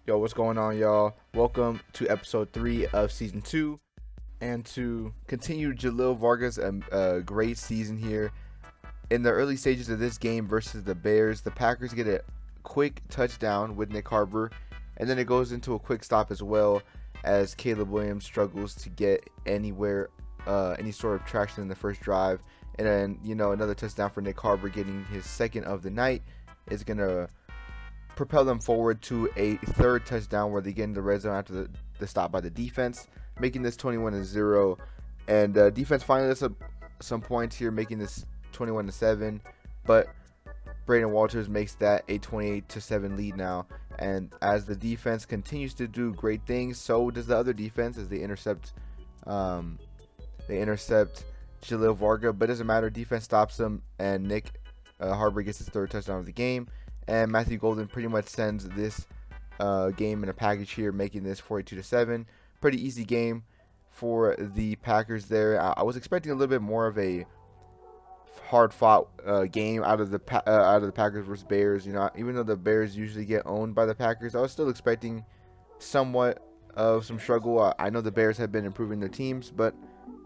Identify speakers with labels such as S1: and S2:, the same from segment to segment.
S1: Yo, what's going on, y'all? Welcome to episode 3 of season 2. And to continue Jalil Vargas' a great season here. In the early stages of this game versus the Bears, the Packers get a quick touchdown with Nick Harbor. And then it goes into a quick stop as well as Caleb Williams struggles to get anywhere, any sort of traction in the first drive. And then, another touchdown for Nick Harbor getting his second of the night is going to propel them forward to a third touchdown where they get in the red zone after the stop by the defense, making this 21-0. And defense finally lets up some points here, making this 21-7. But Braden Walters makes that a 28-7 lead now. And as the defense continues to do great things, so does the other defense as they intercept Jalil Varga. But it doesn't matter. Defense stops them, and Nick Harbor gets his third touchdown of the game. And Matthew Golden pretty much sends this game in a package here, making this 42-7. Pretty easy game for the Packers there. I was expecting a little bit more of a hard-fought game out of the Packers versus Bears. Even though the Bears usually get owned by the Packers, I was still expecting somewhat of some struggle. I know the Bears have been improving their teams, but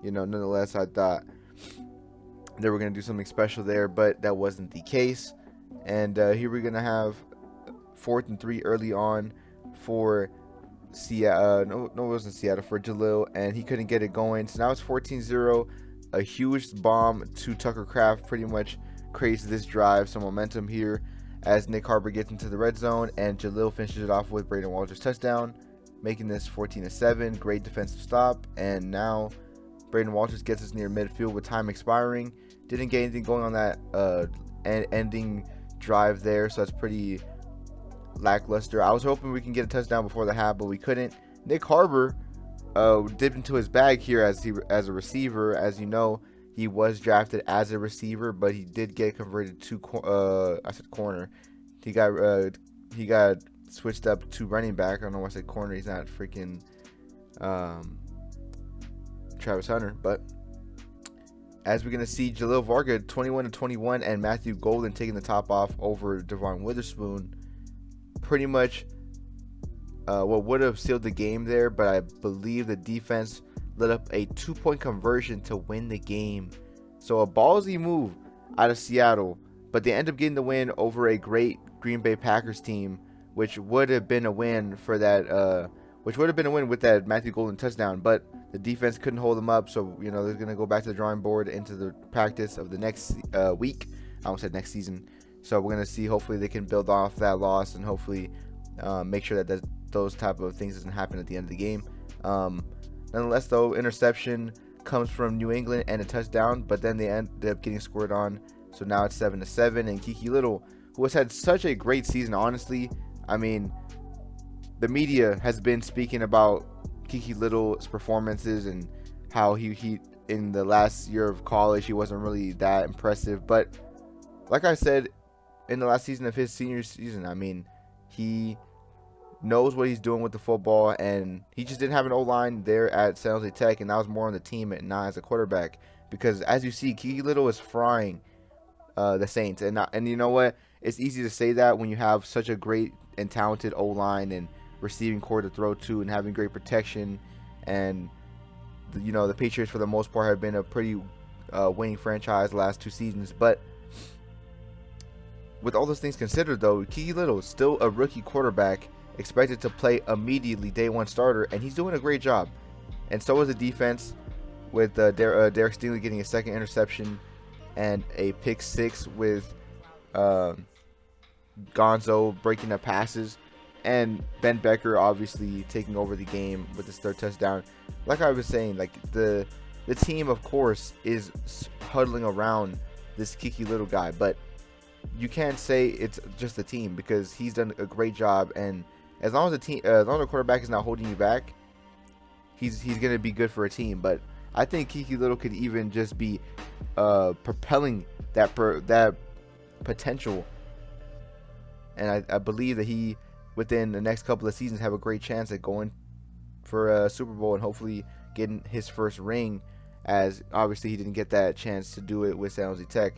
S1: nonetheless, I thought they were going to do something special there, but that wasn't the case. And here we're going to have 4th and 3 early on for Seattle. No, it wasn't Seattle, for Jalil, and he couldn't get it going. So now it's 14-0. A huge bomb to Tucker Kraft pretty much creates this drive, some momentum here as Nick Harbor gets into the red zone, and Jalil finishes it off with Braden Walters' touchdown, making this 14-7. Great defensive stop, and now Braden Walters gets us near midfield with time expiring. Didn't get anything going on that ending drive there, so that's pretty lackluster. I was hoping we can get a touchdown before the half, but we couldn't. Nick Harbor dipped into his bag here as a receiver. As you know, he was drafted as a receiver, but he did get converted to corner. He got switched up to running back. I don't know why I said corner. He's not freaking Travis Hunter, but as we're going to see Jalil Varga 21-21 and Matthew Golden taking the top off over Devon Witherspoon. Pretty much what would have sealed the game there, but I believe the defense lit up a 2-point conversion to win the game. So a ballsy move out of Seattle, but they end up getting the win over a great Green Bay Packers team, which would have been a win for that with that Matthew Golden touchdown, but the defense couldn't hold them up, so they're going to go back to the drawing board into the practice of the next week. I almost said next season. So we're going to see, hopefully they can build off that loss and hopefully make sure that those type of things doesn't happen at the end of the game. Nonetheless, though, interception comes from New England and a touchdown, but then they end up getting scored on. So now it's 7-7, and Kiki Little, who has had such a great season, honestly. I mean, the media has been speaking about Kiki Little's performances and how he in the last year of college he wasn't really that impressive, but like I said, in the last season of his senior season, I mean, he knows what he's doing with the football, and he just didn't have an O-line there at San Jose Tech, and that was more on the team and not as a quarterback, because as you see, Kiki Little is frying the Saints, and you know what, it's easy to say that when you have such a great and talented O-line and receiving core to throw to and having great protection, and the Patriots for the most part have been a pretty winning franchise the last 2 seasons. But with all those things considered, though, Kiki Little is still a rookie quarterback expected to play immediately, day 1 starter, and he's doing a great job. And so is the defense, with Derek Stingley getting a second interception and a pick 6 with Gonzo breaking up passes. And Ben Becker obviously taking over the game with his third touchdown. Like I was saying, like the team, of course, is huddling around this Kiki Little guy, but you can't say it's just the team, because he's done a great job. And as long as the quarterback is not holding you back, he's gonna be good for a team. But I think Kiki Little could even just be propelling that potential, and I believe that he, within the next couple of seasons, have a great chance at going for a Super Bowl and hopefully getting his first ring, as obviously he didn't get that chance to do it with San Jose Tech.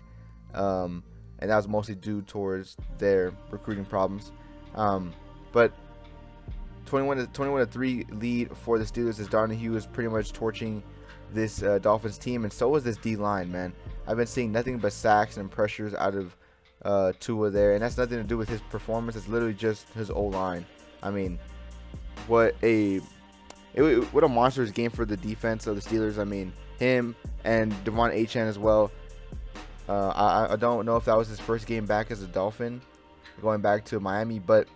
S1: And that was mostly due towards their recruiting problems. But 21-3 lead for the Steelers as Donahue is pretty much torching this Dolphins team, and so is this D-line, man. I've been seeing nothing but sacks and pressures out of Tua there, and that's nothing to do with his performance. It's literally just his O-line. I mean, what a monstrous game for the defense of the Steelers. I mean, him and Devon Achane as well. I don't know if that was his first game back as a Dolphin, going back to Miami, but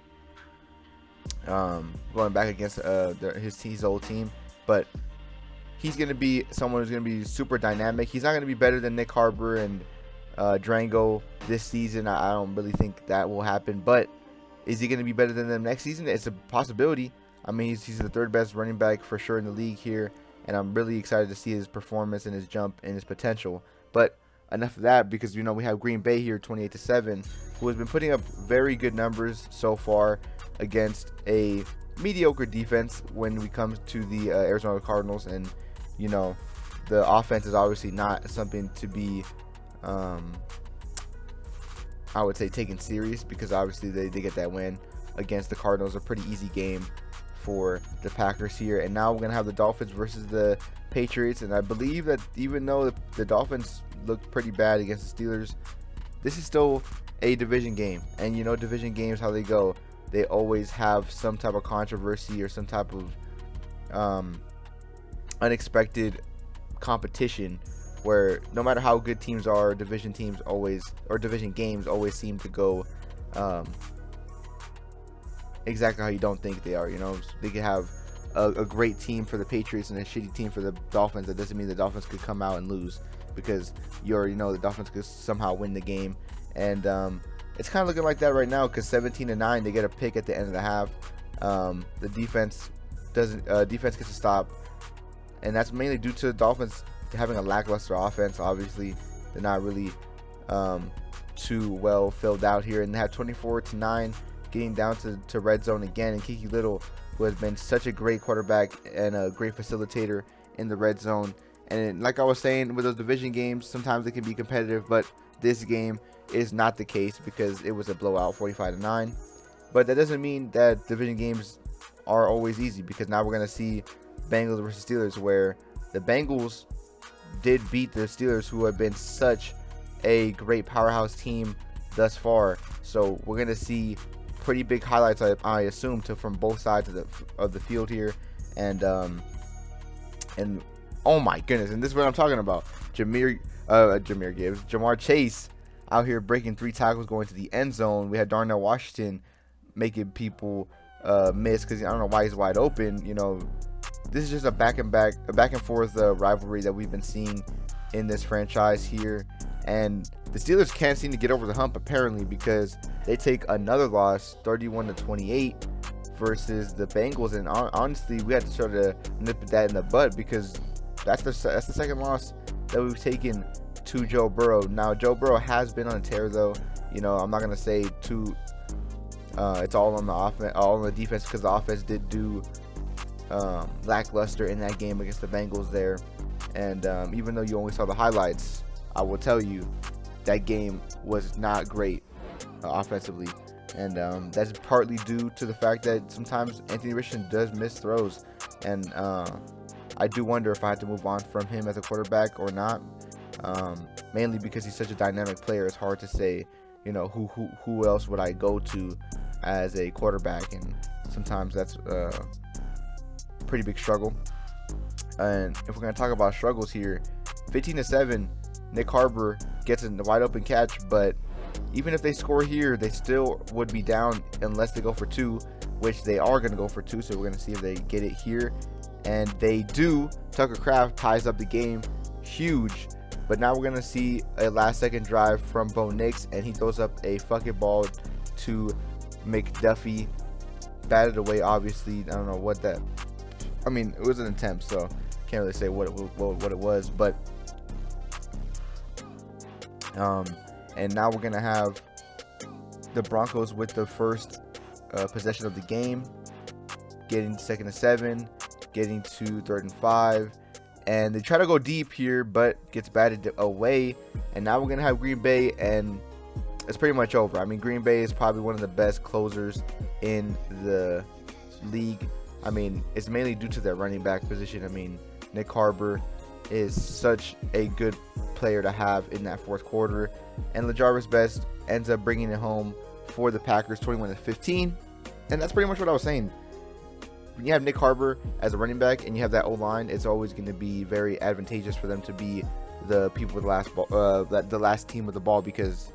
S1: going back against his old team. But he's going to be someone who's going to be super dynamic. He's not going to be better than Nick Harbor and Drango this season. I don't really think that will happen. But is he going to be better than them next season? It's a possibility. I mean, he's the third best running back for sure in the league here, and I'm really excited to see his performance and his jump and his potential. But enough of that, because we have Green Bay here 28-7, who has been putting up very good numbers so far against a mediocre defense when we come to the Arizona Cardinals. And the offense is obviously not something to be I would say taken serious, because obviously they get that win against the Cardinals, a pretty easy game for the Packers here. And now we're gonna have the Dolphins versus the Patriots, and I believe that even though the Dolphins looked pretty bad against the Steelers, this is still a division game. And division games, how they go, they always have some type of controversy or some type of unexpected competition, where no matter how good teams are, division games always seem to go exactly how you don't think they are. They could have a great team for the Patriots and a shitty team for the Dolphins. That doesn't mean the Dolphins could come out and lose, because you already know the Dolphins could somehow win the game. And it's kind of looking like that right now, because 17-9, they get a pick at the end of the half. The defense gets to stop, and that's mainly due to the Dolphins having a lackluster offense. Obviously, they're not really too well filled out here, and they had 24-9 getting down to red zone again. And Kiki Little, who has been such a great quarterback and a great facilitator in the red zone. And like I was saying, with those division games, sometimes they can be competitive, but this game is not the case, because it was a blowout, 45-9. But that doesn't mean that division games are always easy, because now we're going to see Bengals versus Steelers, where the Bengals did beat the Steelers, who have been such a great powerhouse team thus far. So we're going to see pretty big highlights, I assume, from both sides of the field here. And oh my goodness, and this is what I'm talking about. Jamar Chase out here breaking 3 tackles, going to the end zone. We had Darnell Washington making people miss, because I don't know why he's wide open. This is just a back and forth rivalry that we've been seeing in this franchise here. And the Steelers can't seem to get over the hump, apparently, because they take another loss, 31-28, versus the Bengals. And honestly, we had to sort of nip that in the bud, because that's the second loss that we've taken to Joe Burrow. Now, Joe Burrow has been on a tear, though. I'm not gonna say it's all on the offense, all on the defense, because the offense did do lackluster in that game against the Bengals there. And even though you only saw the highlights, I will tell you that game was not great offensively. And that's partly due to the fact that sometimes Anthony Richardson does miss throws. And I do wonder if I had to move on from him as a quarterback or not. Mainly because he's such a dynamic player. It's hard to say, who else would I go to as a quarterback. And sometimes that's a pretty big struggle. And if we're going to talk about struggles here, 15-7, Nick Harbor gets a wide open catch, but even if they score here, they still would be down unless they go for 2, which they are going to go for 2. So we're going to see if they get it here, and they do. Tucker Kraft ties up the game, huge. But now we're going to see a last-second drive from Bo Nix, and he throws up a fucking ball to McDuffie, batted away. Obviously, I don't know what that. I mean, it was an attempt, so can't really say what it was, but and now we're gonna have the Broncos with the first possession of the game, getting 2nd and 7, getting to 3rd and 5, and they try to go deep here, but gets batted away. And now we're gonna have Green Bay, and it's pretty much over. I mean, Green Bay is probably one of the best closers in the league. I mean, it's mainly due to their running back position. I mean, Nick Harbor is such a good player to have in that fourth quarter, and LeJarvis Best ends up bringing it home for the Packers, 21-15. And that's pretty much what I was saying. When you have Nick Harbor as a running back and you have that O-line, it's always going to be very advantageous for them to be the people with the last ball, the last team with the ball, because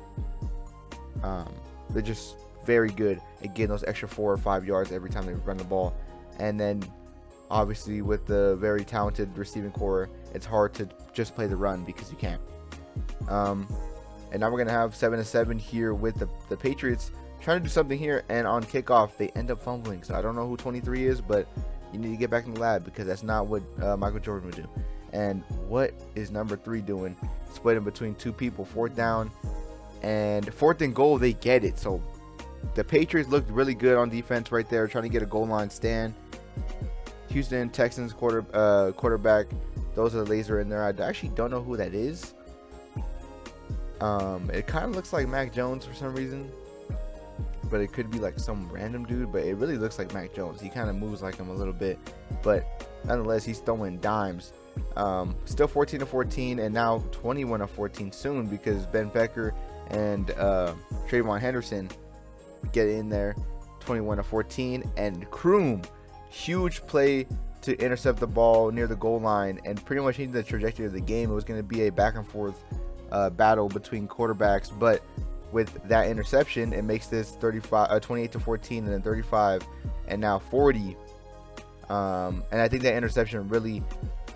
S1: they're just very good at getting those extra 4 or 5 yards every time they run the ball. And then obviously with the very talented receiving core, it's hard to just play the run because you can't. And now we're going to have 7-7 here with the Patriots trying to do something here, and on kickoff they end up fumbling. So I don't know who 23 is, but you need to get back in the lab, because that's not what Michael Jordan would do. And what is number 3 doing? Splitting between 2 people, 4th down, and 4th and goal, they get it. So the Patriots looked really good on defense right there, trying to get a goal line stand. Houston Texans quarterback, those are the laser in there. I actually don't know who that is. It kind of looks like Mac Jones for some reason, but it could be like some random dude, but it really looks like Mac Jones. He kind of moves like him a little bit, but nonetheless, he's throwing dimes. Still 14-14, and now 21-14 soon, because Ben Becker and Trayvon Henderson get in there, 21-14. And Kroom, huge play to intercept the ball near the goal line and pretty much changed the trajectory of the game. It was going to be a back and forth battle between quarterbacks, but with that interception, it makes this 28-14, and then 35, and now 40. And I think that interception really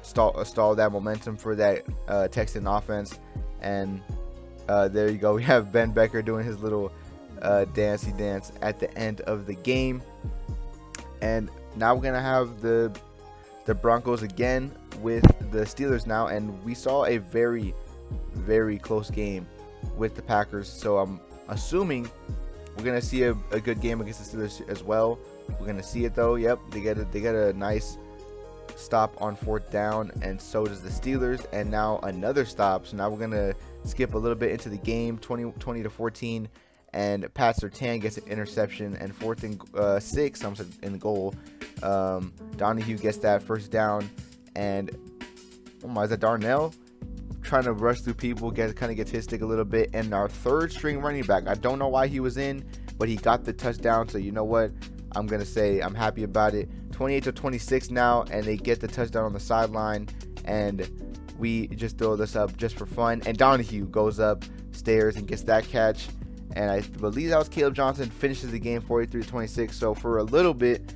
S1: stalled that momentum for that Texan offense. And there you go. We have Ben Becker doing his little dancey dance at the end of the game. And now we're gonna have the Broncos again with the Steelers now, and we saw a very, very close game with the Packers. So I'm assuming we're gonna see a good game against the Steelers as well. We're gonna see it though. Yep, they get a nice stop on 4th down, and so does the Steelers. And now another stop. So now we're gonna skip a little bit into the game, 20-14, and Pat Surtain gets an interception, and 4th and 6 in the goal. Donahue gets that 1st down, and oh my, is that Darnell trying to rush through people, kind of gets his stick a little bit. And our 3rd string running back, I don't know why he was in, but he got the touchdown. So you know what, I'm gonna say I'm happy about it. 28-26 now, and they get the touchdown on the sideline, and we just throw this up just for fun. And Donahue goes up stairs and gets that catch, and I believe that was Caleb Johnson, finishes the game 43-26. So for a little bit,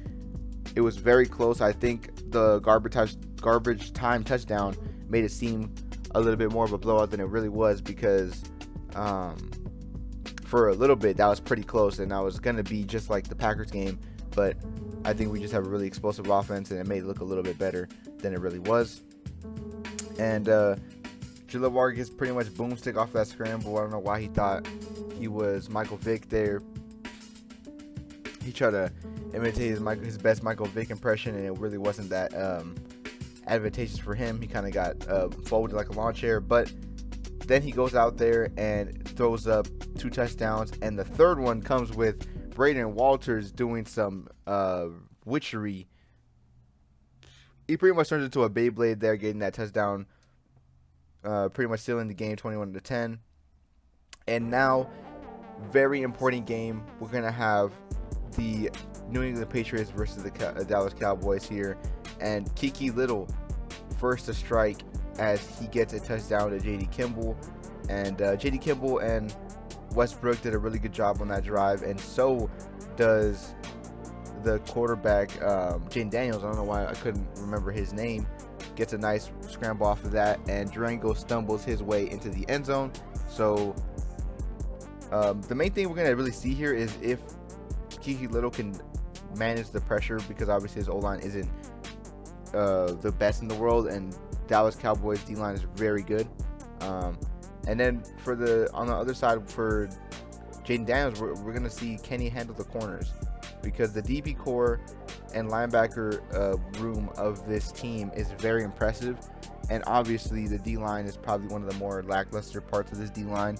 S1: it was very close. I think the garbage time touchdown made it seem a little bit more of a blowout than it really was, because for a little bit that was pretty close, and that was going to be just like the Packers game. But I think we just have a really explosive offense, and it made it look a little bit better than it really was. And Jaleel Vargas pretty much boomstick off that scramble. I don't know why he thought he was Michael Vick there. He tried to imitate his best Michael Vick impression, and it really wasn't that advantageous for him. He kind of got folded like a lawn chair, but then he goes out there and throws up 2 touchdowns, and the 3rd one comes with Braden Walters doing some witchery. He pretty much turns into a Beyblade there, getting that touchdown, pretty much sealing the game 21-10. And now, very important game. We're gonna have the New England Patriots versus the Dallas Cowboys here, and Kiki Little first to strike as he gets a touchdown to J.D. Kimball. And J.D. Kimball and Westbrook did a really good job on that drive, and so does the quarterback, Jane Daniels. I don't know why I couldn't remember his name. Gets a nice scramble off of that, and Durango stumbles his way into the end zone. So the main thing we're going to really see here is if Kiki Little can manage the pressure, because obviously his O-line isn't the best in the world, and Dallas Cowboys D-line is very good. And then on the other side for Jaden Daniels, we're going to see Kenny handle the corners, because the DB core and linebacker room of this team is very impressive. And obviously, the D-line is probably one of the more lackluster parts of this D-line.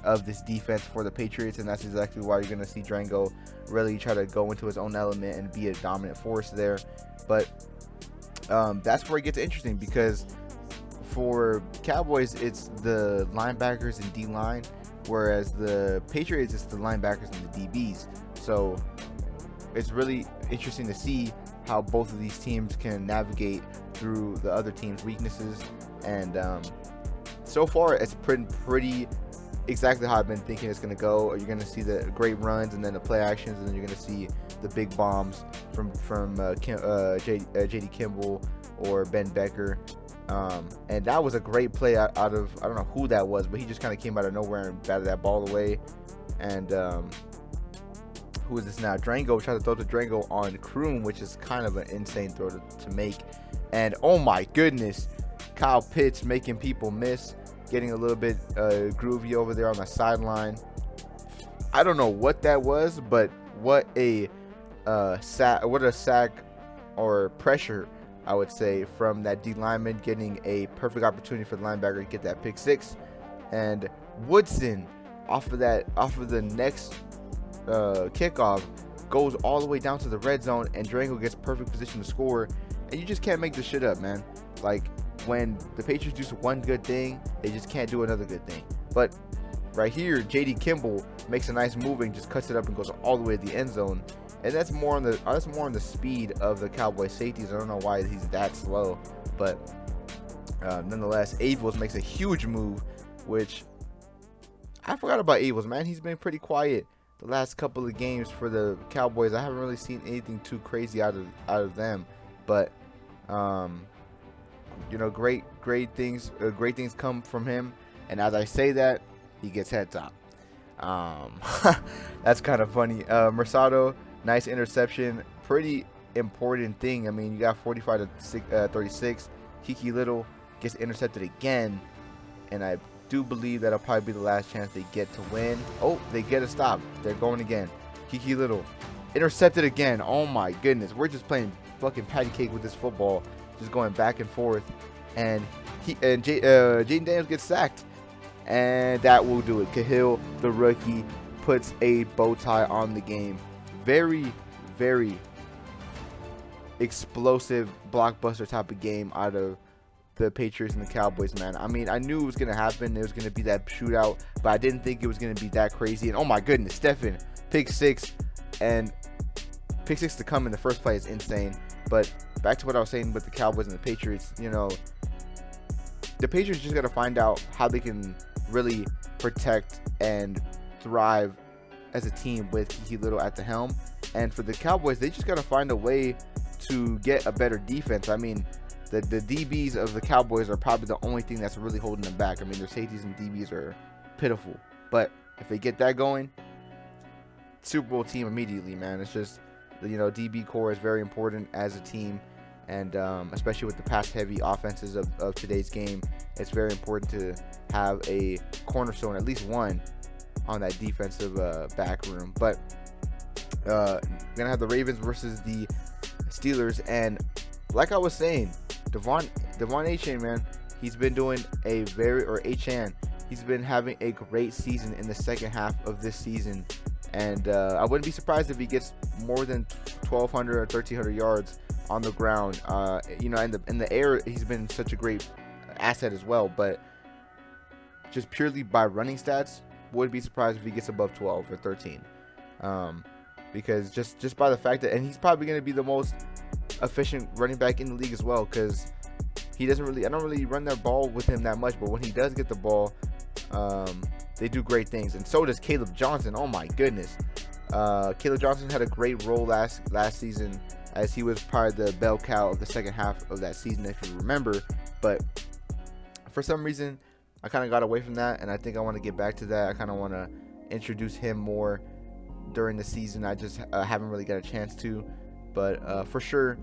S1: Of this defense for the Patriots, and that's exactly why you're going to see Drango really try to go into his own element and be a dominant force there. But that's where it gets interesting, because for Cowboys, it's the linebackers and D-line, whereas the Patriots, it's the linebackers and the DBs. So it's really interesting to see how both of these teams can navigate through the other team's weaknesses. And so far, it's pretty exactly how I've been thinking it's going to go. You're going to see the great runs and then the play actions, and then you're going to see the big bombs from J.D. Kimball or Ben Becker. And that was a great play out of, I don't know who that was, but he just kind of came out of nowhere and batted that ball away. And who is this now? Drango tried to throw to Drango on Kroom, which is kind of an insane throw to make. And oh my goodness, Kyle Pitts making people miss, getting a little bit groovy over there on the sideline. I don't know what that was, but what a sack or pressure, I would say, from that D lineman, getting a perfect opportunity for the linebacker to get that pick six. And Woodson, off of the next kickoff, goes all the way down to the red zone, and Drango gets perfect position to score. And you just can't make this shit up, man. Like, when the Patriots do one good thing, they just can't do another good thing. But right here, J.D. Kimball makes a nice move and just cuts it up and goes all the way to the end zone. And that's more on the speed of the Cowboy safeties. I don't know why he's that slow, but nonetheless, Avils makes a huge move, which I forgot about Avils, man. He's been pretty quiet the last couple of games for the Cowboys. I haven't really seen anything too crazy out of them, but great things come from him. And as I say that, he gets head top. That's kind of funny. Mercado, nice interception, pretty important thing. You got 45-36. Kiki Little gets intercepted again, and I do believe that'll probably be the last chance they get to win. Oh, they get a stop. They're going again. Kiki Little intercepted again. Oh my goodness, we're just playing fucking patty cake with this football, just going back and forth. And Jaden Daniels gets sacked, and that will do it. Cahill, the rookie, puts a bow tie on the game. Very, very explosive, blockbuster type of game out of the Patriots and the Cowboys, man. I knew it was going to happen. It was going to be that shootout, but I didn't think it was going to be that crazy. And oh my goodness, Stefan, pick six. And pick six to come in the first play is insane. But back to what I was saying with the Cowboys and the Patriots, the Patriots just got to find out how they can really protect and thrive as a team with Kiki Little at the helm. And for the Cowboys, they just got to find a way to get a better defense. The DBs of the Cowboys are probably the only thing that's really holding them back. Their safeties and DBs are pitiful. But if they get that going, Super Bowl team immediately, man. It's just, DB core is very important as a team. And especially with the pass-heavy offenses of today's game, it's very important to have a cornerstone, at least one, on that defensive back room. But we're going to have the Ravens versus the Steelers. And like I was saying, Devon Achane, man, he's been doing he's been having a great season in the second half of this season. And I wouldn't be surprised if he gets more than 1,200 or 1,300 yards on the ground. In the air, he's been such a great asset as well. But just purely by running stats, would be surprised if he gets above 12 or 13. Because just by the fact that, and he's probably going to be the most efficient running back in the league as well, because I don't really run that ball with him that much, but when he does get the ball, they do great things. And so does Caleb Johnson. Oh my goodness. Caleb Johnson had a great role last season, as he was probably the bell cow of the second half of that season, if you remember. But for some reason, I kind of got away from that, and I think I want to get back to that. I kind of want to introduce him more during the season. I just haven't really got a chance to. But for sure,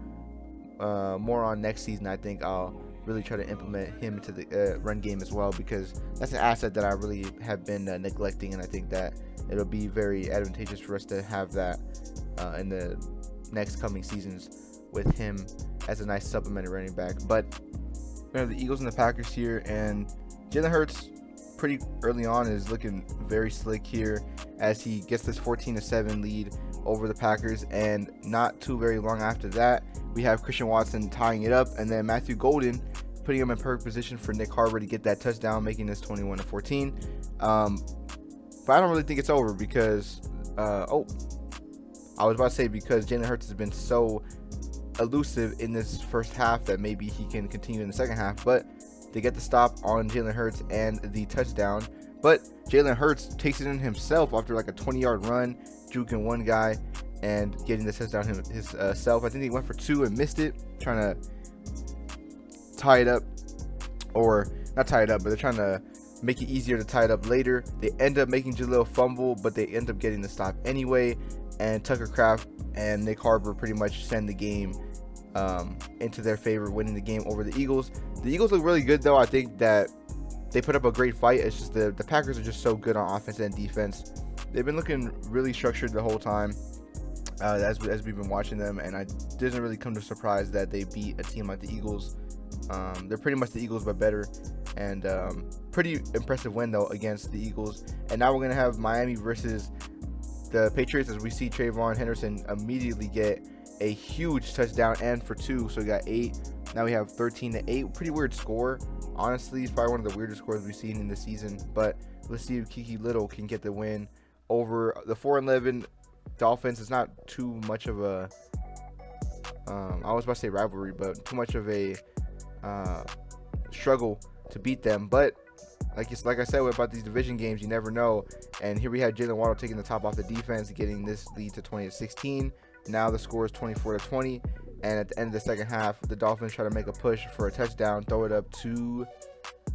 S1: more on next season. I think I'll really try to implement him into the run game as well, because that's an asset that I really have been neglecting, and I think that it'll be very advantageous for us to have that in the next coming seasons with him as a nice supplementary running back. But We have the Eagles and the Packers here, and Jalen Hurts pretty early on is looking very slick here as he gets this 14-7 lead over the Packers, and not too very long after that, we have Christian Watson tying it up, and then Matthew Golden putting him in perfect position for Nick Harbor to get that touchdown, making this 21-14. But I don't really think it's over because, I was about to say because Jalen Hurts has been so elusive in this first half that maybe he can continue in the second half, but they get the stop on Jalen Hurts and the touchdown. But Jalen Hurts takes it in himself after like a 20-yard run, juking one guy and getting the touchdown himself. I think he went for 2 and missed it, trying to tie it up, or not tie it up, but they're trying to make it easier to tie it up later. They end up making Jaleel fumble, but they end up getting the stop anyway, and Tucker Kraft and Nick Harbor pretty much send the game into their favor, winning the game over the Eagles. The Eagles look really good though. I think that they put up a great fight. It's just the Packers are just so good on offense and defense. They've been looking really structured the whole time as we've been watching them, and I didn't really come to surprise that they beat a team like the Eagles. They're pretty much the Eagles but better, and pretty impressive win though against the Eagles. And now we're gonna have Miami versus the Patriots, as we see Trayvon Henderson immediately get a huge touchdown and for 2, so we got 8. Now we have 13-8. Pretty weird score, honestly. It's probably one of the weirdest scores we've seen in the season, but let's see if Kiki Little can get the win over the 4-11 Dolphins. It's not too much of a I was about to say rivalry, but too much of a struggle to beat them. But like I said about these division games, you never know. And here we have Jalen Waddle taking the top off the defense, getting this lead to 20-16. Now the score is 24-20, and at the end of the second half, the Dolphins try to make a push for a touchdown, throw it up to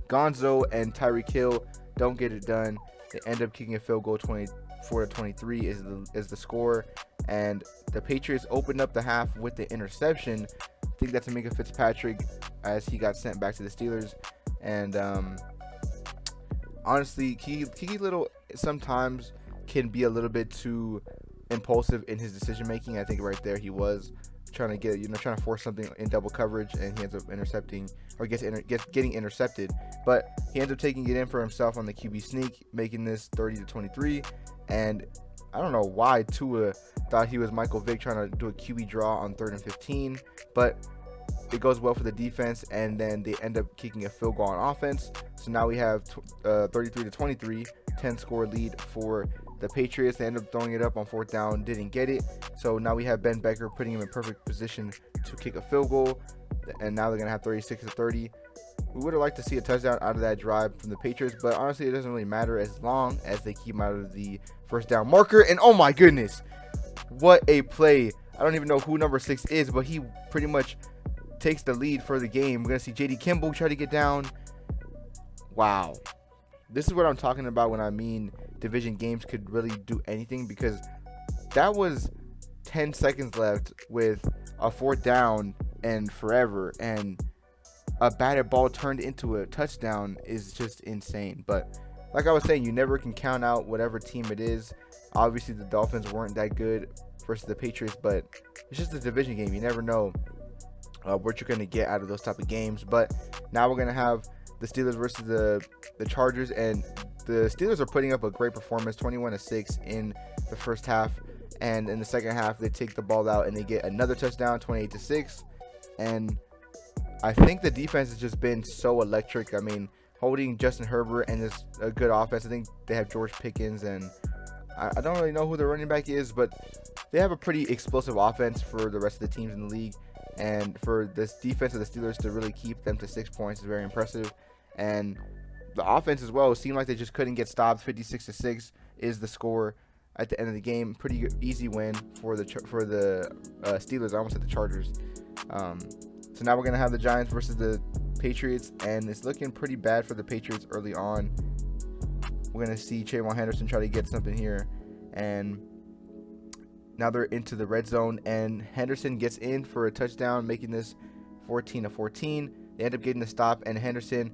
S1: Gonzo, and Tyreek Hill don't get it done. They end up kicking a field goal. 24-23 is the score, and the Patriots opened up the half with the interception. I think that's Minkah Fitzpatrick as he got sent back to the Steelers. And honestly, Kiki Little sometimes can be a little bit too impulsive in his decision making. I think right there he was trying to force something in double coverage, and he ends up intercepting, or getting intercepted. But he ends up taking it in for himself on the QB sneak, making this 30-23. And I don't know why Tua thought he was Michael Vick trying to do a QB draw on 3rd and 15, but it goes well for the defense, and then they end up kicking a field goal on offense. So now we have 33-23, 10-score lead for the Patriots. They end up throwing it up on 4th down, didn't get it. So now we have Ben Becker putting him in perfect position to kick a field goal, and now they're going to have 36-30. We would have liked to see a touchdown out of that drive from the Patriots, but honestly, it doesn't really matter as long as they keep him out of the 1st down marker. And oh my goodness, what a play. I don't even know who number 6 is, but he pretty much takes the lead for the game. We're going to see J.D. Kimball try to get down. Wow. This is what I'm talking about when I mean division games could really do anything, because that was 10 seconds left with a 4th down and forever, and a batted ball turned into a touchdown is just insane. But like I was saying, you never can count out whatever team it is. Obviously the Dolphins weren't that good versus the Patriots, but it's just a division game. You never know what you're going to get out of those type of games. But now we're going to have the Steelers versus the Chargers, and the Steelers are putting up a great performance, 21-6 in the first half, and in the second half they take the ball out and they get another touchdown, 28-6. And I think the defense has just been so electric. I mean, holding Justin Herbert and this a good offense. I think they have George Pickens, and I don't really know who the running back is, but they have a pretty explosive offense for the rest of the teams in the league. And for this defense of the Steelers to really keep them to 6 points is very impressive. And the offense as well, it seemed like they just couldn't get stopped. 56-6 is the score at the end of the game. Pretty easy win for the Steelers. I almost said the Chargers. So now we're going to have the Giants versus the Patriots, and it's looking pretty bad for the Patriots early on. We're going to see Trayvon Henderson try to get something here, and now they're into the red zone, and Henderson gets in for a touchdown, making this 14-14. They end up getting the stop, and Henderson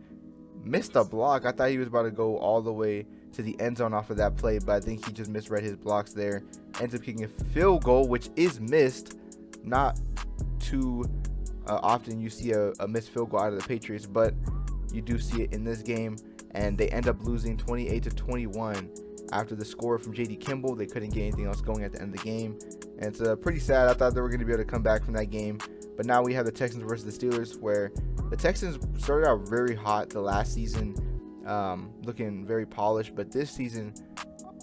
S1: missed a block. I thought he was about to go all the way to the end zone off of that play, but I think he just misread his blocks there. Ends up kicking a field goal, which is missed. Not too often you see a missed field goal out of the Patriots, but you do see it in this game, and they end up losing 28-21 after the score from J.D. Kimball. They couldn't get anything else going at the end of the game, and it's pretty sad. I thought they were going to be able to come back from that game, but now we have the Texans versus the Steelers, where the Texans started out very hot the last season, looking very polished, but this season,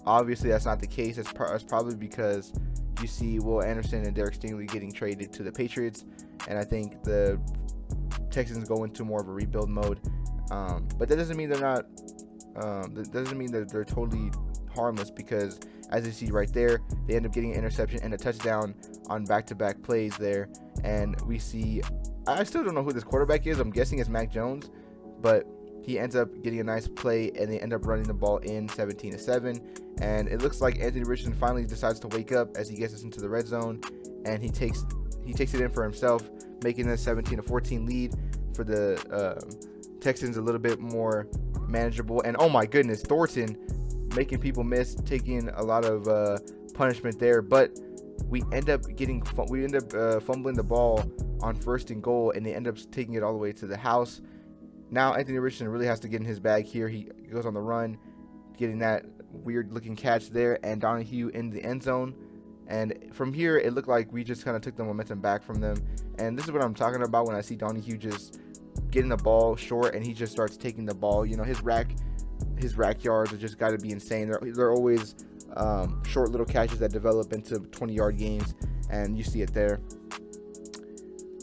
S1: obviously that's not the case. It's probably because you see Will Anderson and Derek Stingley getting traded to the Patriots, and I think the Texans go into more of a rebuild mode. But that doesn't mean they're not. That doesn't mean that they're totally harmless, because as you see right there, they end up getting an interception and a touchdown on back-to-back plays there. And we see, I still don't know who this quarterback is. I'm guessing it's Mac Jones, but he ends up getting a nice play, and they end up running the ball in 17-7. And it looks like Anthony Richardson finally decides to wake up as he gets us into the red zone, and he takes it in for himself, making a 17-14 lead for the Texans a little bit more manageable. And oh my goodness, Thornton making people miss, taking a lot of punishment there, but we end up fumbling the ball on 1st and goal, and they end up taking it all the way to the house. Now Anthony Richardson really has to get in his bag here. He goes on the run, getting that weird looking catch there, and Donahue in the end zone. And from here, it looked like we just kind of took the momentum back from them. And this is what I'm talking about when I see Donahue just getting the ball short, and he just starts taking the ball. You know, his rack yards have just got to be insane. They're always short little catches that develop into 20-yard games, and you see it there.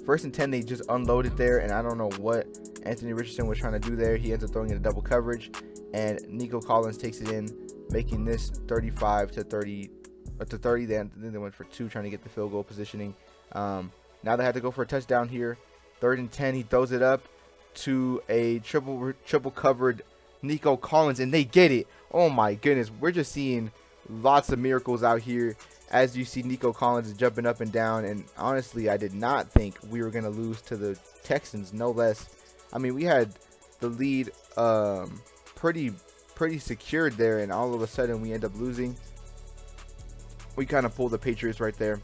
S1: 1st and 10, they just unloaded there, and I don't know what Anthony Richardson was trying to do there. He ends up throwing in a double coverage, and Nico Collins takes it in, making this 35-30. Then they went for 2, trying to get the field goal positioning. Now they had to go for a touchdown here. 3rd and 10, he throws it up to a triple covered Nico Collins, and they get it. Oh my goodness, we're just seeing lots of miracles out here as you see Nico Collins jumping up and down. And honestly, I did not think we were going to lose to the Texans, no less. I mean, we had the lead pretty secured there, and all of a sudden we end up losing. We kind of pulled the Patriots right there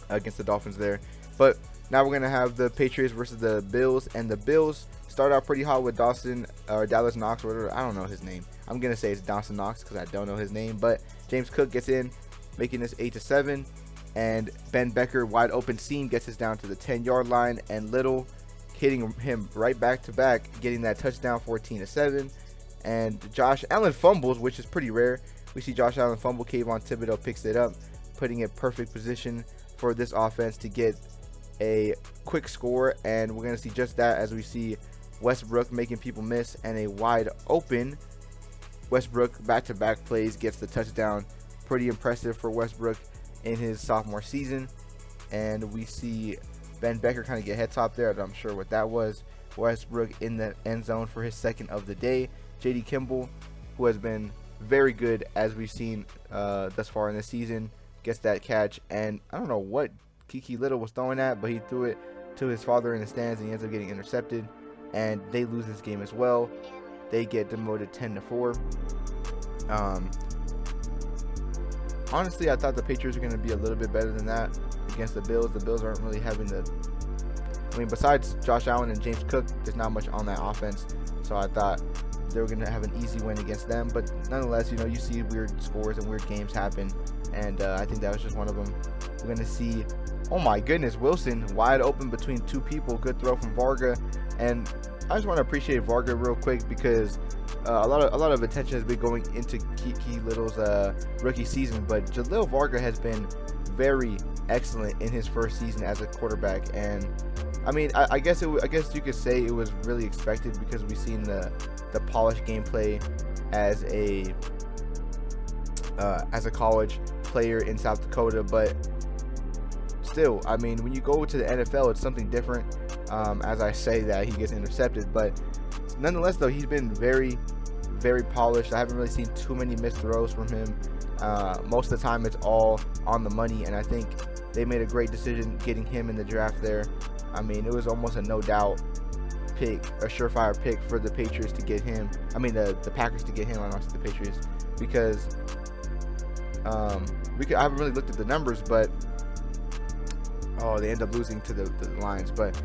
S1: against the Dolphins there. But now we're going to have the Patriots versus the Bills, and the Bills start out pretty hot with Dallas Knox, or whatever. I don't know his name. I'm going to say it's Dawson Knox because I don't know his name. But James Cook gets in, making this 8-7. And Ben Becker, wide open seam, gets us down to the 10-yard line. And Little hitting him right back to back, getting that touchdown, 14-7. And Josh Allen fumbles, which is pretty rare. We see Josh Allen fumble. Kayvon Thibodeau picks it up, putting it perfect position for this offense to get a quick score. And we're going to see just that as we see Westbrook making people miss, and a wide open Westbrook back-to-back plays gets the touchdown. Pretty impressive for Westbrook in his sophomore season. And we see Ben Becker kind of get head top there. I'm sure what that was. Westbrook in the end zone for his 2nd of the day. J.D. Kimball, who has been very good as we've seen thus far in the season, gets that catch. And I don't know what Kiki Little was throwing at, but he threw it to his father in the stands, and he ends up getting intercepted. And they lose this game as well. They get demoted 10-4. Honestly, I thought the Patriots were going to be a little bit better than that against the Bills. The Bills aren't really having besides Josh Allen and James Cook, there's not much on that offense. So I thought they were going to have an easy win against them. But nonetheless, you see weird scores and weird games happen. And I think that was just one of them. We're going to see, oh my goodness, Wilson wide open between 2 people. Good throw from Varga. And I just want to appreciate Varga real quick, because a lot of attention has been going into Kiki Little's rookie season, but Jalil Varga has been very excellent in his first season as a quarterback. And I mean, I guess you could say it was really expected, because we've seen the polished gameplay as a college player in South Dakota. But still, I mean, when you go to the NFL, it's something different. As I say that, he gets intercepted, but nonetheless, though, he's been very, very polished. I haven't really seen too many missed throws from him. Most of the time, it's all on the money, and I think they made a great decision getting him in the draft there. I mean, it was almost a no-doubt pick, a surefire pick for the Patriots to get him. I mean, the Packers to get him, and also the Patriots, because I haven't really looked at the numbers, but Oh, they end up losing to the Lions, but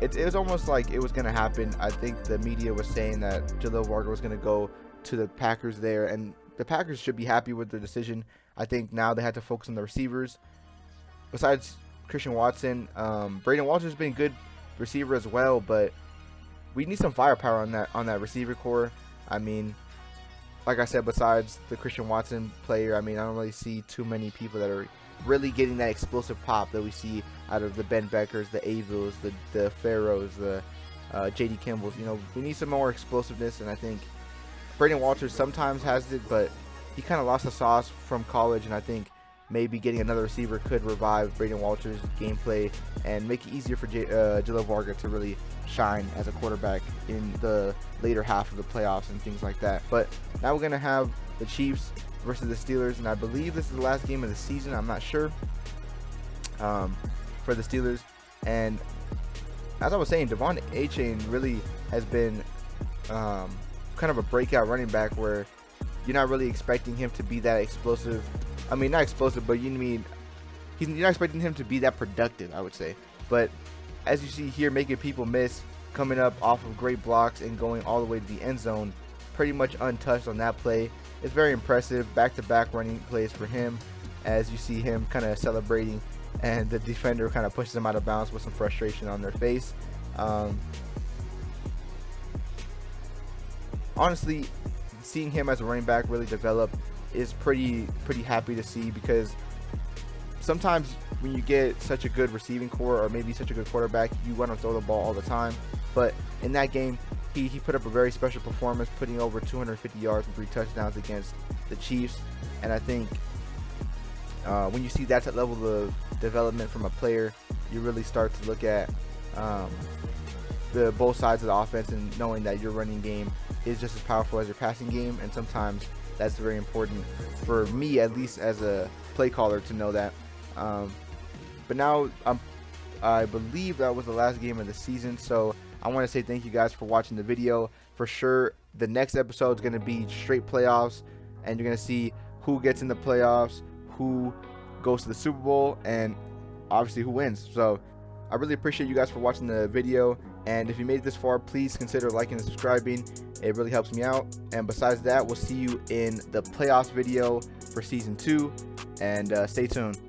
S1: it was almost like it was going to happen. I think the media was saying that Jalil Varga was going to go to the Packers there, and the Packers should be happy with their decision. I think now they had to focus on the receivers. Besides Christian Watson, Braden Walters has been a good receiver as well, but we need some firepower on that receiver core. I mean, like I said, besides the Christian Watson player, I mean, I don't really see too many people that are really getting that explosive pop that we see out of the Ben Beckers, the Avils, the Pharaohs, the J.D. Kimballs. You know, we need some more explosiveness, and I think Braden Walters sometimes has it, but he kind of lost the sauce from college, and I think maybe getting another receiver could revive Braden Walters' gameplay and make it easier for Jalil Varga to really shine as a quarterback in the later half of the playoffs and things like that. But now we're going to have the Chiefs versus the Steelers, and I believe this is the last game of the season. I'm not sure for the Steelers. And as I was saying, Devon Achane really has been kind of a breakout running back where you're not really expecting him to be that explosive. I mean, not explosive, but you're not expecting him to be that productive, I would say. But as you see here, making people miss, coming up off of great blocks and going all the way to the end zone, pretty much untouched on that play. It's very impressive. Back-to-back running plays for him, as you see him kind of celebrating, and the defender kind of pushes him out of bounds with some frustration on their face. Honestly, seeing him as a running back really develop is pretty happy to see, because sometimes when you get such a good receiving core or maybe such a good quarterback, you want to throw the ball all the time. But in that game, he put up a very special performance, putting over 250 yards and 3 touchdowns against the Chiefs. And I think when you see that level of development from a player, you really start to look at the both sides of the offense and knowing that your running game is just as powerful as your passing game. And sometimes that's very important for me, at least as a play caller, to know that. But now I believe that was the last game of the season, so I want to say thank you guys for watching the video. For sure, the next episode is going to be straight playoffs, and you're going to see who gets in the playoffs, who goes to the Super Bowl, and obviously who wins. So I really appreciate you guys for watching the video, and if you made it this far, please consider liking and subscribing. It really helps me out. And besides that, we'll see you in the playoffs video for season 2, and stay tuned.